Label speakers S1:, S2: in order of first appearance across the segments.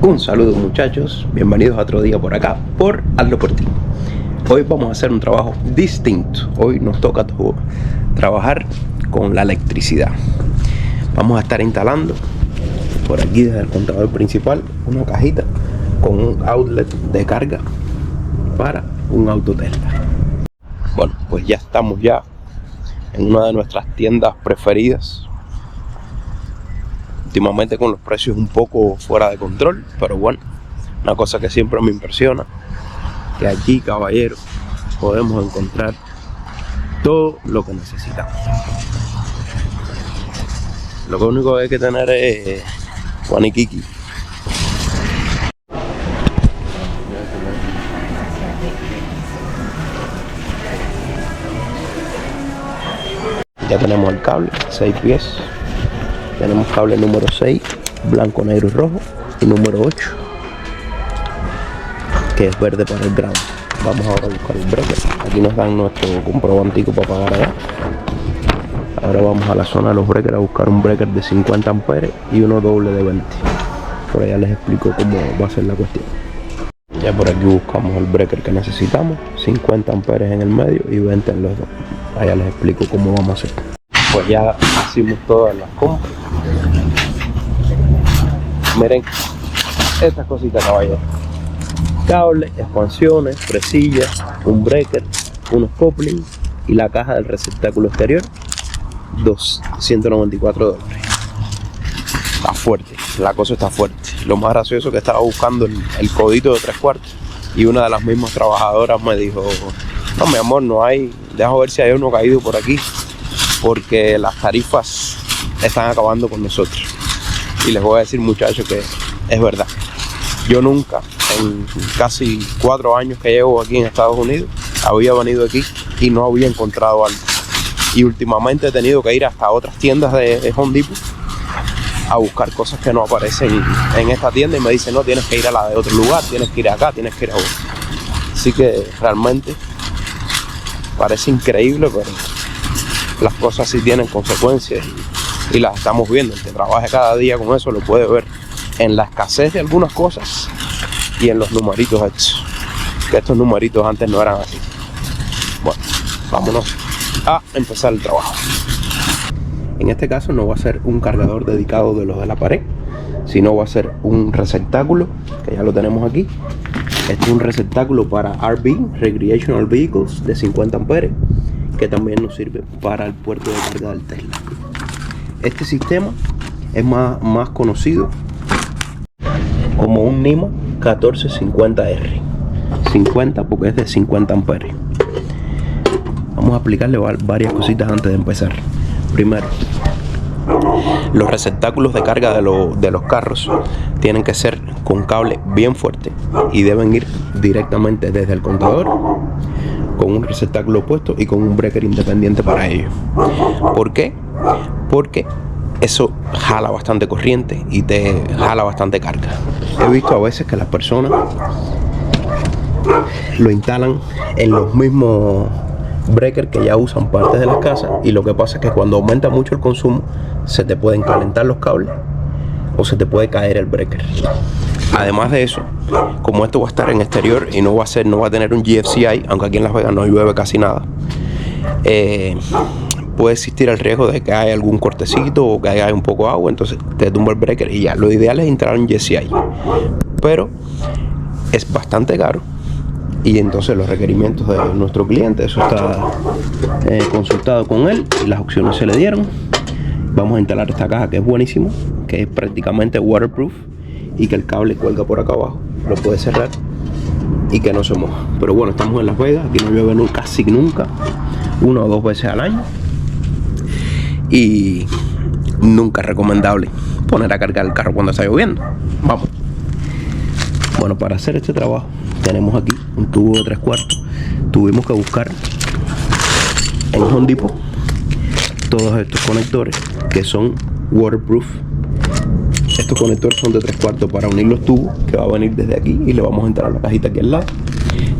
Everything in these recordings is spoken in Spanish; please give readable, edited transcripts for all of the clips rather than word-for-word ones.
S1: Un saludo muchachos, bienvenidos a otro día por acá, por Hazlo Por Ti. Hoy vamos a hacer un trabajo distinto. Hoy nos toca trabajar con la electricidad. Vamos a estar instalando por aquí desde el contador principal una cajita con un outlet de carga para un auto Tesla. Bueno, pues ya estamos en una de nuestras tiendas preferidas. Últimamente con los precios un poco fuera de control, pero bueno, una cosa que siempre me impresiona, que aquí, caballero, podemos encontrar todo lo que necesitamos. Lo único que hay que tener es Juaniquiqui. Ya tenemos el cable, 6 pies. Tenemos cable número 6, blanco, negro y rojo, y número 8, que es verde para el ground. Vamos ahora a buscar el breaker. Aquí nos dan nuestro comprobantico para pagar allá. Ahora vamos a la zona de los breakers a buscar un breaker de 50 amperes y uno doble de 20. Por allá les explico cómo va a ser la cuestión. Ya por aquí buscamos el breaker que necesitamos, 50 amperes en el medio y 20 en los dos. Allá les explico cómo vamos a hacer. Pues ya hicimos todas las compras. Miren estas cositas, caballeros: cables, expansiones, presillas, un breaker, unos couplings y la caja del receptáculo exterior, $194. Está fuerte, la cosa está fuerte. Lo más gracioso es que estaba buscando el codito de 3/4 y una de las mismas trabajadoras me dijo: no, mi amor, no hay, deja ver si hay uno caído por aquí, porque las tarifas están acabando con nosotros. Y les voy a decir, muchachos, que es verdad. Yo nunca, en casi 4 años que llevo aquí en Estados Unidos, había venido aquí y no había encontrado algo. Y últimamente he tenido que ir hasta otras tiendas de Home Depot a buscar cosas que no aparecen en esta tienda y me dicen: no, tienes que ir a la de otro lugar, tienes que ir acá, tienes que ir a otro. Así que realmente parece increíble, pero las cosas sí tienen consecuencias y las estamos viendo. El que trabaje cada día con eso lo puede ver en la escasez de algunas cosas y en los numeritos hechos, que estos numeritos antes no eran así. Bueno, vámonos a empezar el trabajo. En este caso no va a ser un cargador dedicado de los de la pared, sino va a ser un receptáculo, que ya lo tenemos aquí. Este es un receptáculo para RV, Recreational Vehicles, de 50 amperes, que también nos sirve para el puerto de carga del Tesla. Este sistema es más conocido como un NEMA 1450R. 50 porque es de 50 amperes. Vamos a explicarle varias cositas antes de empezar. Primero, los receptáculos de carga de los carros tienen que ser con cable bien fuerte y deben ir directamente desde el contador, con un receptáculo puesto y con un breaker independiente para ello. ¿Por qué? Porque eso jala bastante corriente y te jala bastante carga. He visto a veces que las personas lo instalan en los mismos breakers que ya usan partes de las casas, y lo que pasa es que cuando aumenta mucho el consumo se te pueden calentar los cables o se te puede caer el breaker. Además de eso, como esto va a estar en exterior y no va a tener un GFCI, aunque aquí en Las Vegas no llueve casi nada, puede existir el riesgo de que haya algún cortecito o que haya un poco de agua, entonces te tumba el breaker y ya. Lo ideal es instalar un GFCI, pero es bastante caro y entonces los requerimientos de nuestro cliente, eso está consultado con él y las opciones se le dieron. Vamos a instalar esta caja, que es buenísimo, que es prácticamente waterproof y que el cable cuelga por acá abajo, lo puedes cerrar y que no se moja. Pero bueno, estamos en Las Vegas, aquí no llueve casi nunca, 1 o 2 veces al año, y nunca es recomendable poner a cargar el carro cuando está lloviendo. Vamos. Bueno, para hacer este trabajo tenemos aquí un tubo de 3/4. Tuvimos que buscar en Home Depot todos estos conectores que son waterproof. Estos conectores son de 3/4 para unir los tubos, que va a venir desde aquí y le vamos a entrar a la cajita aquí al lado.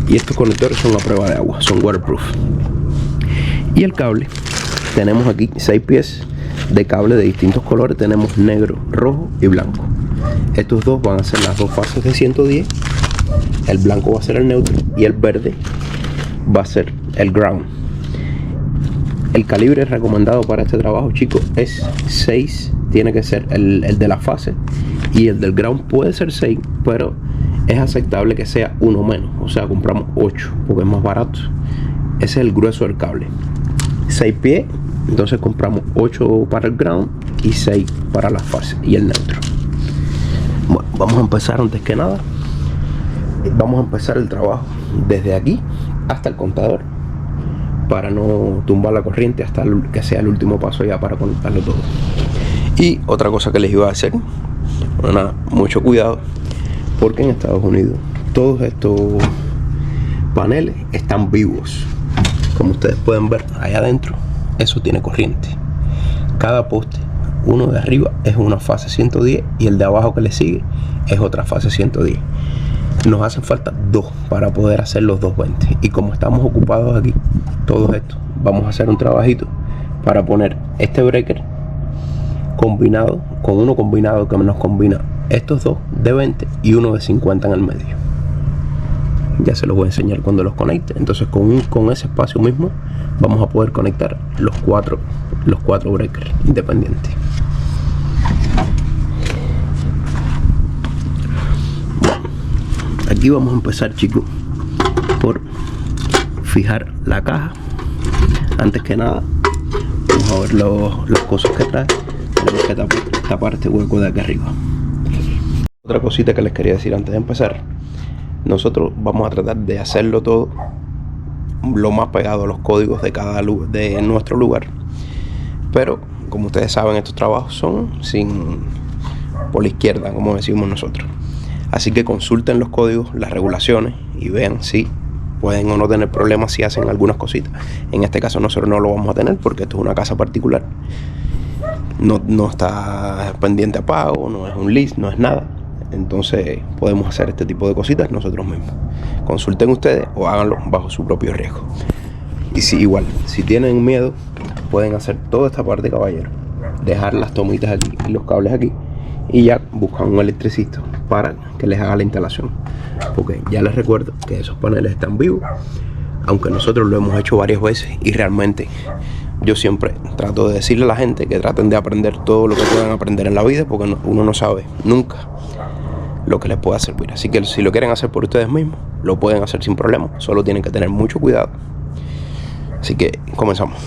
S1: Y estos conectores son a prueba de agua, son waterproof. Y el cable, tenemos aquí 6 pies de cable de distintos colores. Tenemos negro, rojo y blanco. Estos dos van a ser las dos fases de 110. El blanco va a ser el neutro y el verde va a ser el ground. El calibre recomendado para este trabajo, chicos, es 6. Tiene que ser el de la fase, y el del ground puede ser 6, pero es aceptable que sea uno menos. O sea, compramos 8 porque es más barato. Ese es el grueso del cable. 6 pies, entonces compramos 8 para el ground y 6 para la fase y el neutro. Bueno, vamos a empezar antes que nada. Vamos a empezar el trabajo desde aquí hasta el contador, para no tumbar la corriente hasta que sea el último paso ya para conectarlo todo. Y otra cosa que les iba a hacer, bueno, nada, mucho cuidado, porque en Estados Unidos todos estos paneles están vivos. Como ustedes pueden ver allá adentro, eso tiene corriente. Cada poste, uno de arriba es una fase 110 y el de abajo que le sigue es otra fase 110. Nos hacen falta 2 para poder hacer los 220, y como estamos ocupados aquí todos estos, vamos a hacer un trabajito para poner este breaker combinado con uno combinado que nos combina estos dos de 20 y uno de 50 en el medio. Ya se los voy a enseñar cuando los conecte. Entonces con ese espacio mismo vamos a poder conectar los cuatro breakers independientes. Aquí vamos a empezar, chicos, por fijar la caja. Antes que nada, vamos a ver las cosas que trae. Tenemos que tapar este hueco de aquí arriba. Otra cosita que les quería decir antes de empezar: nosotros vamos a tratar de hacerlo todo lo más pegado a los códigos de nuestro lugar, pero como ustedes saben, estos trabajos son por la izquierda, como decimos nosotros. Así que consulten los códigos, las regulaciones, y vean si pueden o no tener problemas si hacen algunas cositas. En este caso nosotros no lo vamos a tener porque esto es una casa particular. No está pendiente a pago, no es un lease, no es nada. Entonces podemos hacer este tipo de cositas nosotros mismos. Consulten ustedes o háganlo bajo su propio riesgo. Y si tienen miedo, pueden hacer toda esta parte, caballero, dejar las tomitas aquí y los cables aquí, y ya buscan un electricista para que les haga la instalación, porque ya les recuerdo que esos paneles están vivos, aunque nosotros lo hemos hecho varias veces. Y realmente yo siempre trato de decirle a la gente que traten de aprender todo lo que puedan aprender en la vida, porque uno no sabe nunca lo que les pueda servir. Así que si lo quieren hacer por ustedes mismos, lo pueden hacer sin problema, solo tienen que tener mucho cuidado. Así que comenzamos.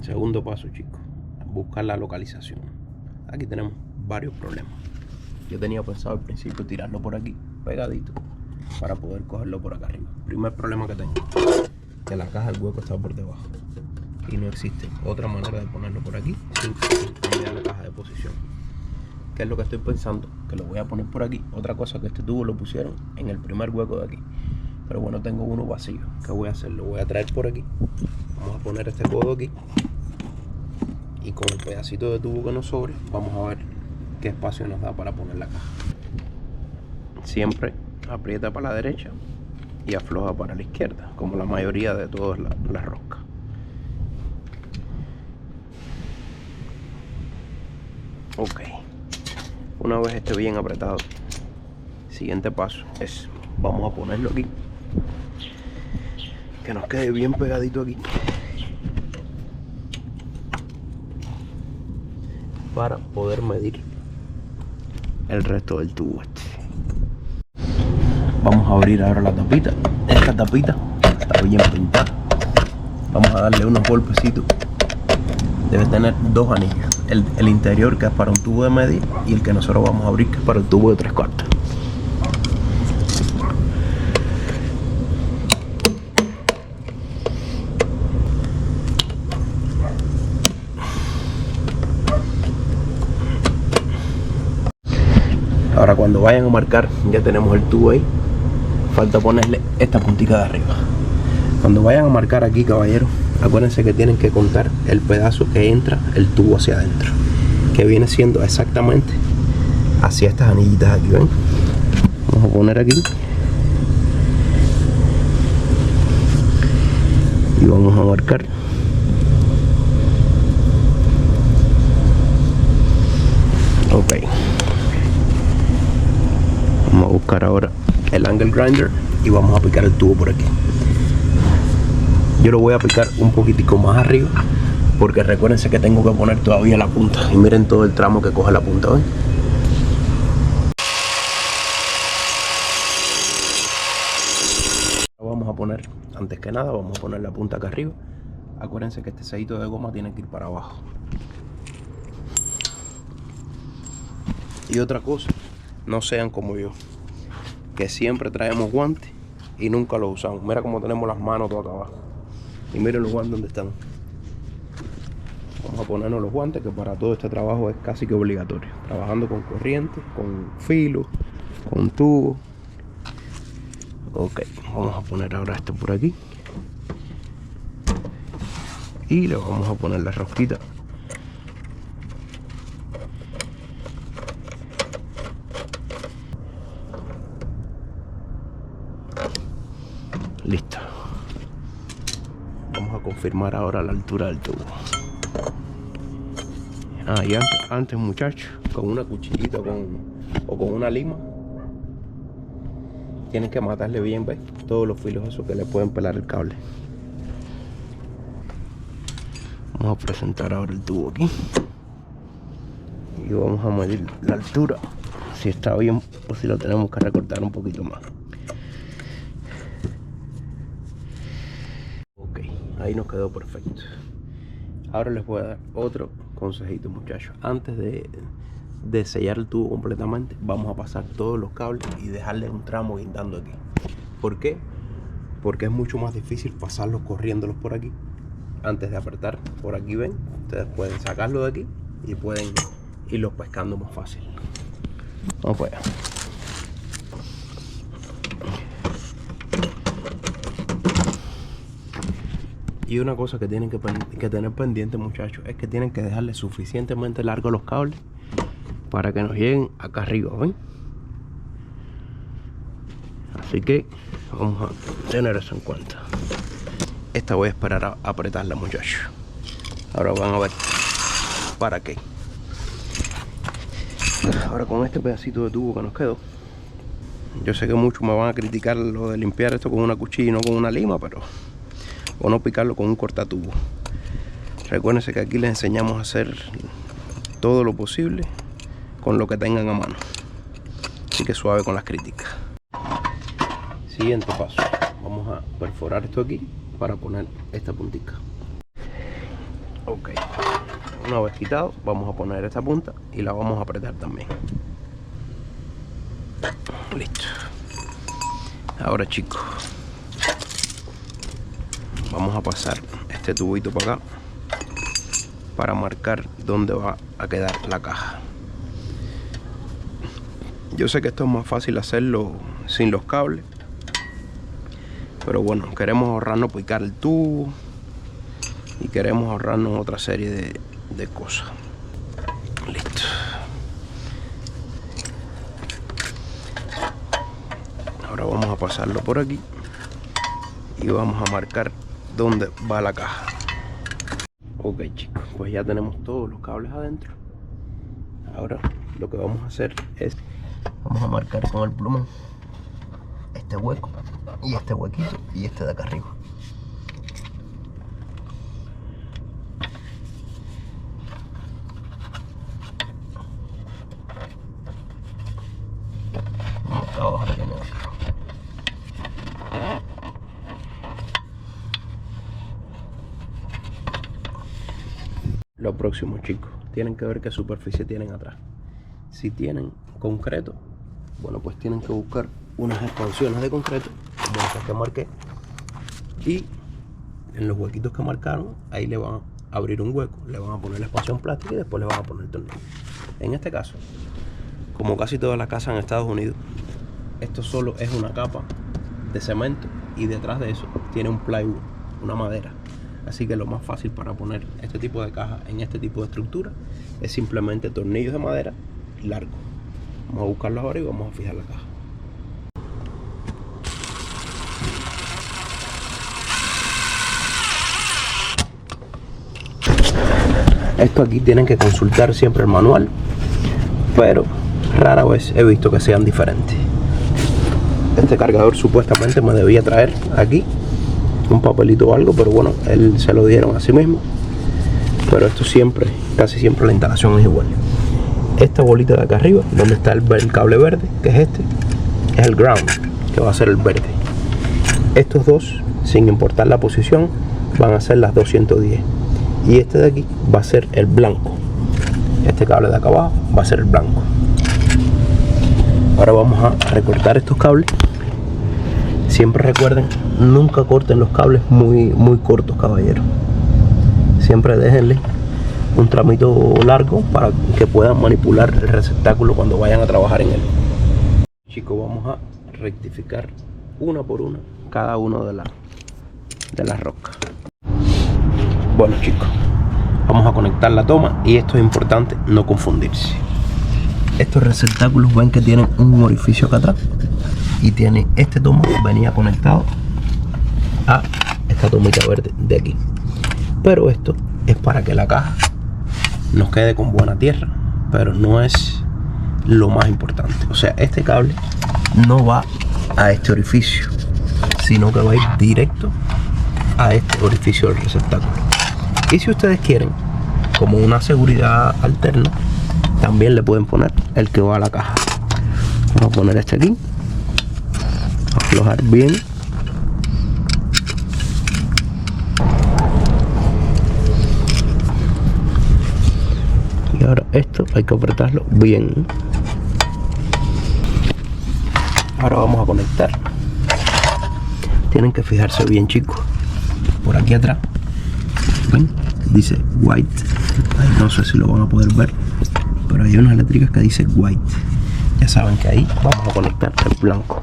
S1: Segundo paso, chicos, buscar la localización. Aquí tenemos varios problemas. Yo tenía pensado al principio tirarlo por aquí, pegadito, para poder cogerlo por acá arriba. Primer problema que tengo, que la caja, el hueco está por debajo, y no existe otra manera de ponerlo por aquí sin cambiar la caja de posición. ¿Qué es lo que estoy pensando? Que lo voy a poner por aquí. Otra cosa, que este tubo lo pusieron en el primer hueco de aquí, pero bueno, tengo uno vacío. ¿Qué voy a hacer? Lo voy a traer por aquí. Vamos a poner este codo aquí, y con el pedacito de tubo que nos sobre, vamos a ver qué espacio nos da para poner la caja. Siempre aprieta para la derecha y afloja para la izquierda, como la mayoría de todas las roscas. Ok, una vez esté bien apretado, siguiente paso es, vamos a ponerlo aquí, que nos quede bien pegadito aquí, para poder medir el resto del tubo este. Vamos a abrir ahora la tapita. Esta tapita está bien pintada. Vamos a darle unos golpecitos. Debe tener dos anillos, el interior, que es para un tubo de media, y el que nosotros vamos a abrir, que es para el tubo de 3/4. Ahora, cuando vayan a marcar, ya tenemos el tubo ahí, falta ponerle esta puntita de arriba. Cuando vayan a marcar aquí, caballeros, acuérdense que tienen que contar el pedazo que entra el tubo hacia adentro, que viene siendo exactamente hacia estas anillitas aquí, ¿ven? Vamos a poner aquí y vamos a marcar. Ok, vamos a buscar ahora el angle grinder y vamos a picar el tubo por aquí. Yo lo voy a picar un poquitico más arriba porque recuérdense que tengo que poner todavía la punta. Y miren todo el tramo que coge la punta, ¿ven? Vamos a poner, antes que nada, vamos a poner la punta acá arriba. Acuérdense que este sellito de goma tiene que ir para abajo. Y otra cosa, no sean como yo, que siempre traemos guantes y nunca los usamos. Mira cómo tenemos las manos todo acá abajo. Y miren los guantes donde están. Vamos a ponernos los guantes, que para todo este trabajo es casi que obligatorio. Trabajando con corriente, con filo, con tubo. Ok, vamos a poner ahora esto por aquí. Y le vamos a poner la rosquita. Listo. Vamos a confirmar ahora la altura del tubo. Y antes muchachos, con una cuchillita o con una lima, tienen que matarle bien, ¿ves? Todos los filos esos que le pueden pelar el cable. Vamos a presentar ahora el tubo aquí. Y vamos a medir la altura, si está bien o si lo tenemos que recortar un poquito más. Ok, ahí nos quedó perfecto. Ahora les voy a dar otro consejito, muchachos. Antes de sellar el tubo completamente, vamos a pasar todos los cables y dejarle un tramo guindando aquí. ¿Por qué? Porque es mucho más difícil pasarlos corriéndolos por aquí. Antes de apretar por aquí, ven, ustedes pueden sacarlo de aquí y pueden irlos pescando más fácil. Vamos para allá. Y una cosa que tienen que tener pendiente, muchachos, es que tienen que dejarle suficientemente largos los cables para que nos lleguen acá arriba, ¿ven? Así que vamos a tener eso en cuenta. Esta voy a esperar a apretarla, muchachos. Ahora van a ver para qué. Ahora con este pedacito de tubo que nos quedó, yo sé que muchos me van a criticar lo de limpiar esto con una cuchilla y no con una lima, pero o no picarlo con un cortatubo. Recuérdense que aquí les enseñamos a hacer todo lo posible con lo que tengan a mano, así que suave con las críticas. Siguiente paso, vamos a perforar esto aquí para poner esta puntica. Ok, una vez quitado, vamos a poner esta punta y la vamos a apretar también. Listo. Ahora, chicos, vamos a pasar este tubito para acá para marcar dónde va a quedar la caja. Yo sé que esto es más fácil hacerlo sin los cables, pero bueno, queremos ahorrarnos picar el tubo y queremos ahorrarnos otra serie de cosas. Listo. Ahora vamos a pasarlo por aquí y vamos a marcar dónde va la caja. Ok, chicos, pues ya tenemos todos los cables adentro. Ahora lo que vamos a hacer es, vamos a marcar con el plumón este hueco y este huequito y este de acá arriba. Y acá abajo tiene otro. Lo próximo, chicos, tienen que ver qué superficie tienen atrás. Si tienen concreto, bueno, pues tienen que buscar unas expansiones de concreto como estas que marqué, y en los huequitos que marcaron ahí le van a abrir un hueco, le van a poner la expansión plástica y después le van a poner el tornillo. En este caso, como casi todas las casas en Estados Unidos, esto solo es una capa de cemento y detrás de eso tiene un plywood, una madera. Así que lo más fácil para poner este tipo de caja en este tipo de estructura es simplemente tornillos de madera largos. Vamos a buscarlos ahora y vamos a fijar la caja. Esto aquí tienen que consultar siempre el manual, pero rara vez he visto que sean diferentes. Este cargador supuestamente me debía traer aquí un papelito o algo, pero bueno, él se lo dieron a sí mismo. Pero esto siempre, casi siempre la instalación es igual. Esta bolita de acá arriba, donde está el cable verde, que es este, es el ground, que va a ser el verde. Estos dos, sin importar la posición, van a ser las 210. Y este de aquí va a ser el blanco. Este cable de acá abajo va a ser el blanco. Ahora vamos a recortar estos cables. Siempre recuerden, nunca corten los cables muy cortos, caballeros. Siempre déjenle un tramito largo para que puedan manipular el receptáculo cuando vayan a trabajar en él. Chicos, vamos a rectificar una por una cada uno de las roscas. Bueno, chicos, vamos a conectar la toma y esto es importante no confundirse. Estos receptáculos ven que tienen un orificio acá atrás y tiene este toma, venía conectado a esta tomita verde de aquí. Pero esto es para que la caja nos quede con buena tierra, pero no es lo más importante. O sea, este cable no va a este orificio, sino que va a ir directo a este orificio del receptáculo. Y si ustedes quieren, como una seguridad alterna, también le pueden poner el que va a la caja. Vamos a poner este aquí, aflojar bien. Y ahora esto hay que apretarlo bien. Ahora vamos a conectar. Tienen que fijarse bien, chicos. Por aquí atrás, ¿ven? Dice white. Ahí no sé si lo van a poder ver, pero hay unas eléctricas que dice white. Ya saben que ahí vamos a conectar el blanco.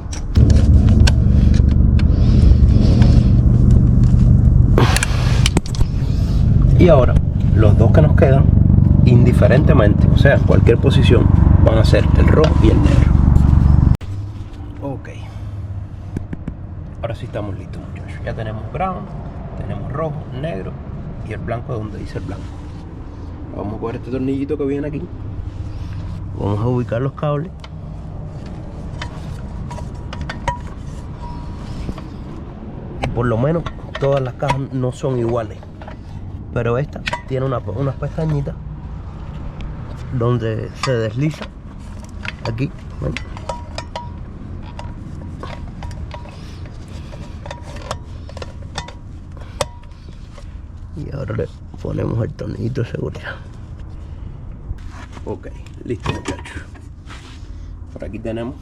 S1: Y ahora los dos que nos quedan, indiferentemente, o sea, en cualquier posición, van a ser el rojo y el negro. Ok, ahora sí estamos listos, muchachos. Ya tenemos brown, tenemos rojo, negro y el blanco donde dice el blanco. Vamos a coger este tornillito que viene aquí, vamos a ubicar los cables y por lo menos todas las cajas no son iguales, pero esta tiene unas pestañitas donde se desliza aquí, ¿ven? Y ahora le ponemos el tornillito de seguridad. Ok, listo, muchachos. Por aquí tenemos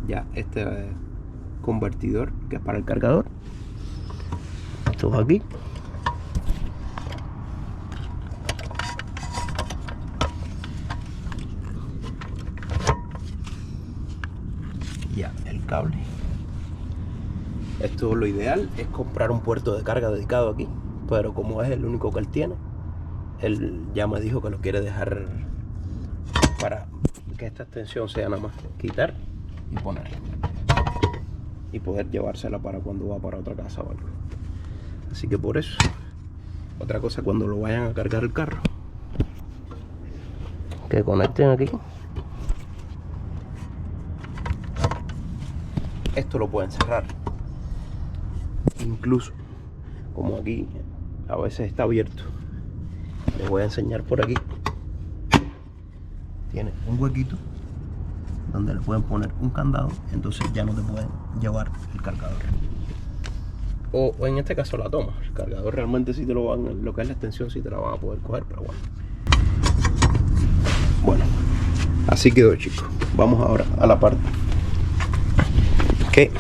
S1: ya este convertidor que es para el cargador. Esto va aquí. Ya el cable. Esto, lo ideal es comprar un puerto de carga dedicado aquí, pero como es el único que él tiene, él ya me dijo que lo quiere dejar para que esta extensión sea nada más quitar y poner y poder llevársela para cuando va para otra casa o algo. Así que por eso, otra cosa, cuando lo vayan a cargar el carro, que conecten aquí. Esto lo pueden cerrar, incluso como aquí a veces está abierto. Les voy a enseñar por aquí. Tiene un huequito donde le pueden poner un candado, entonces ya no te pueden llevar el cargador. O en este caso la toma. El cargador realmente sí te lo van, lo que es la extensión sí te la van a poder coger, pero bueno. Bueno, así quedó, chicos. Vamos ahora a la parte que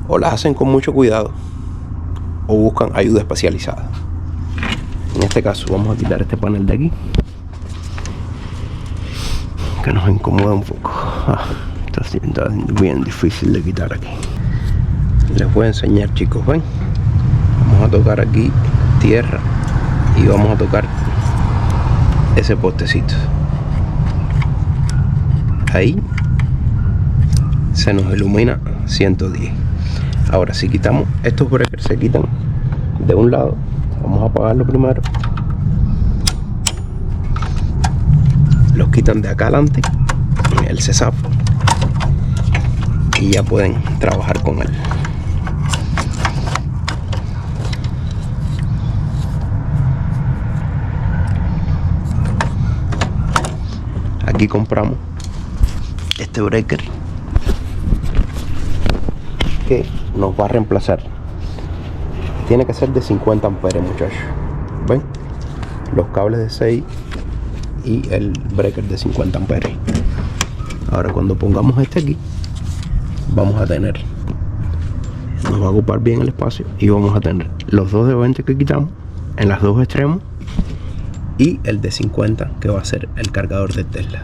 S1: o las hacen con mucho cuidado o buscan ayuda especializada. En este caso vamos a quitar este panel de aquí, que nos incomoda un poco. Está siendo bien difícil de quitar aquí. Les voy a enseñar, chicos, ven. Vamos a tocar aquí tierra y vamos a tocar ese postecito. ahí se nos ilumina 110. Ahora si quitamos estos breakers, se quitan de un lado. Vamos a apagarlo primero. Los quitan de acá adelante, él se zafa y ya pueden trabajar con él. Aquí compramos este breaker que nos va a reemplazar. Tiene que ser de 50 amperes, muchachos. ¿Ven? Los cables de 6 y el breaker de 50 amperes. Ahora cuando pongamos este aquí, vamos a tener, nos va a ocupar bien el espacio y vamos a tener los dos de 20 que quitamos en los dos extremos y el de 50 que va a ser el cargador de Tesla.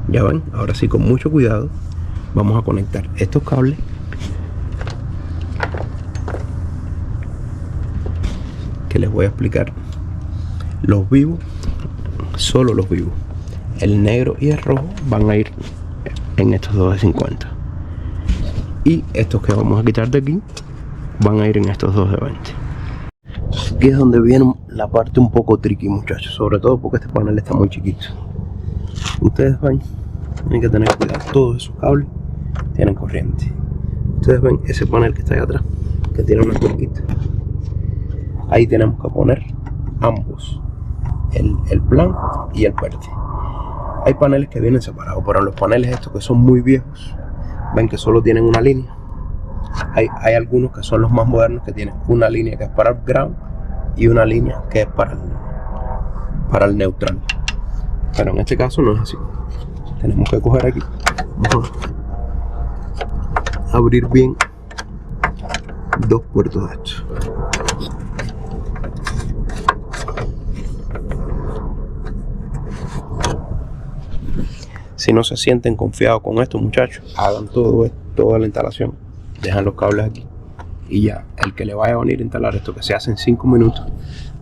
S1: Ya ven, ahora sí, con mucho cuidado vamos a conectar estos cables que les voy a explicar. Los vivos, solo los vivos, el negro y el rojo van a ir en estos dos de 50 y estos que vamos a quitar de aquí van a ir en estos dos de 20. Aquí es donde viene la parte un poco tricky, muchachos, sobre todo porque este panel está muy chiquito. Ustedes ven, tienen que tener cuidado, todos esos cables tienen corriente. Ustedes ven ese panel que está ahí atrás, que tiene una tuerquita. Ahí tenemos que poner ambos, el blanco y el verde. Hay paneles que vienen separados, pero en los paneles estos que son muy viejos, ven que solo tienen una línea. Hay algunos que son los más modernos que tienen una línea que es para el ground y una línea que es para el neutral. Pero en este caso no es así. Tenemos que coger aquí, vamos a abrir bien dos puertos de estos. Si no se sienten confiados con esto, muchachos, hagan toda la instalación, dejan los cables aquí y ya el que le vaya a venir a instalar esto, que se hace en 5 minutos,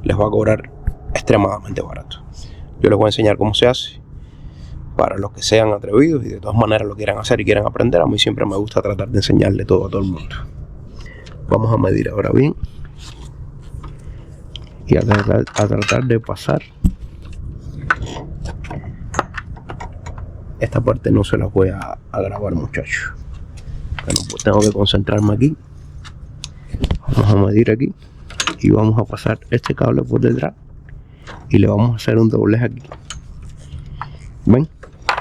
S1: les va a cobrar extremadamente barato. Yo les voy a enseñar cómo se hace para los que sean atrevidos y de todas maneras lo quieran hacer y quieran aprender. A mí siempre me gusta tratar de enseñarle todo a todo el mundo. Vamos a medir ahora bien y a tratar de pasar. Esta parte no se la voy a grabar, muchachos. Bueno, pues tengo que concentrarme aquí. Vamos a medir aquí y vamos a pasar este cable por detrás y le vamos a hacer un doblez aquí. ¿Ven?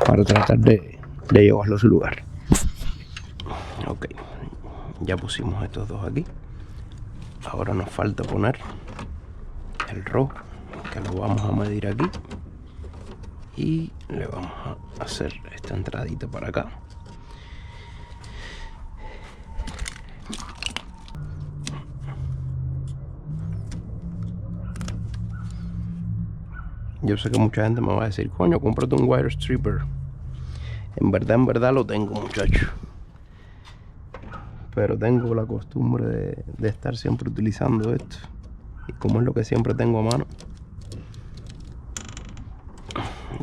S1: Para tratar de llevarlo a su lugar. Ok, ya pusimos estos dos aquí. Ahora nos falta poner el rojo, que lo vamos a medir aquí. Y le vamos a hacer esta entradita para acá. Yo sé que mucha gente me va a decir, coño, cómprate un wire stripper. En verdad lo tengo, muchachos. Pero tengo la costumbre de estar siempre utilizando esto. Y como es lo que siempre tengo a mano,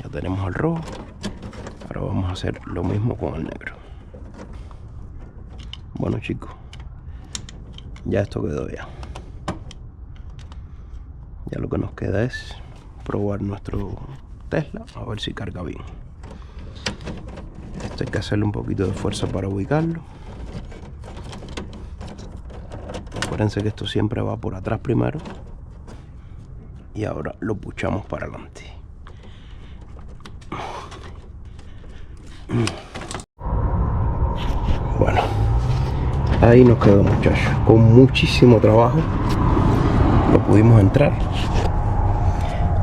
S1: ya tenemos el rojo. Ahora vamos a hacer lo mismo con el negro. Bueno, chicos, ya esto quedó ya. Ya lo que nos queda es probar nuestro Tesla, a ver si carga bien. Esto hay que hacerle un poquito de fuerza para ubicarlo. Acuérdense que esto siempre va por atrás primero y ahora lo puchamos para adelante. Bueno, ahí nos quedó, muchachos, con muchísimo trabajo lo pudimos entrar.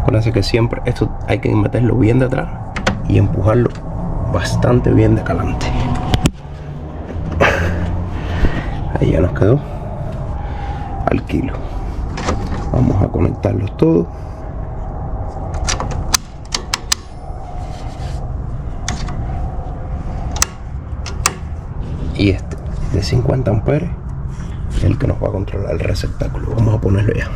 S1: Acuérdense que siempre esto hay que meterlo bien de atrás y empujarlo bastante bien de acá adelante. Ahí ya nos quedó al kilo. Vamos a conectarlos todos. Y este de 50 amperes es el que nos va a controlar el receptáculo. Vamos a ponerlo ya.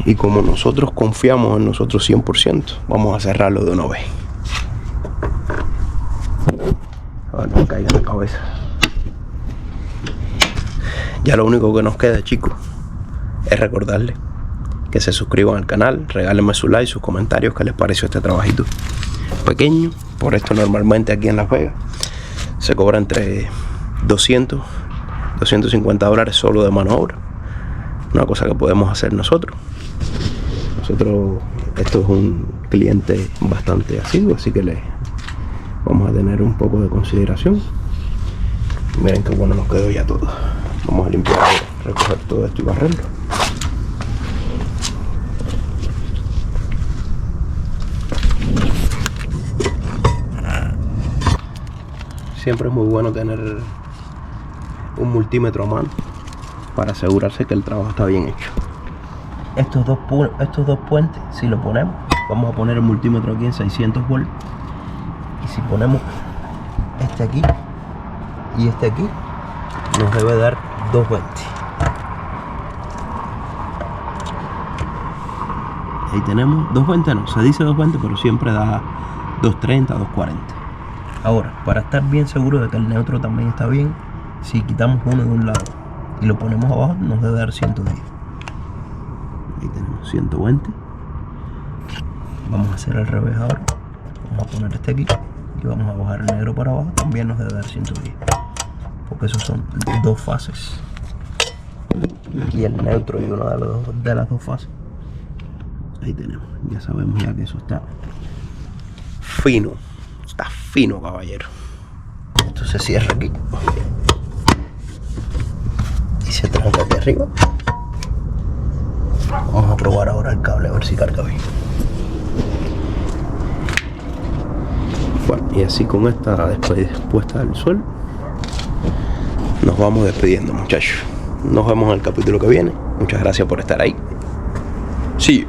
S1: Y como nosotros confiamos en nosotros 100%, vamos a cerrarlo de una vez. A ver, no me caiga en la cabeza. Ya lo único que nos queda, chicos, es recordarles que se suscriban al canal, regálenme su like, sus comentarios, qué les pareció este trabajito pequeño. Por esto normalmente aquí en Las Vegas se cobra entre 200, 250 dólares solo de mano de obra. Una cosa que podemos hacer nosotros. Esto es un cliente bastante asiduo, así que le vamos a tener un poco de consideración. Miren qué bueno nos quedó ya todo. Vamos a limpiar, recoger todo esto y barrerlo. Siempre es muy bueno tener un multímetro a mano para asegurarse que el trabajo está bien hecho. Estos dos puentes, si lo ponemos, vamos a poner el multímetro aquí en 600 volts. Y si ponemos este aquí y este aquí, nos debe dar 220. Ahí tenemos 220, no, se dice 220, pero siempre da 230, 240. Ahora, para estar bien seguro de que el neutro también está bien, si quitamos uno de un lado y lo ponemos abajo, nos debe dar 110. Ahí tenemos 120. Vamos a hacer al revés ahora. Vamos a poner este aquí y vamos a bajar el negro para abajo, también nos debe dar 110. Porque esos son dos fases. Aquí el neutro y una de las dos fases. Ahí tenemos, ya sabemos ya que eso está fino. Está fino, caballero. Esto se cierra aquí y se tranca aquí arriba. Vamos a probar ahora el cable a ver si carga bien. Bueno, y así con esta después puesta del suelo nos vamos despidiendo, muchachos. Nos vemos en el capítulo que viene. Muchas gracias por estar ahí. Sí.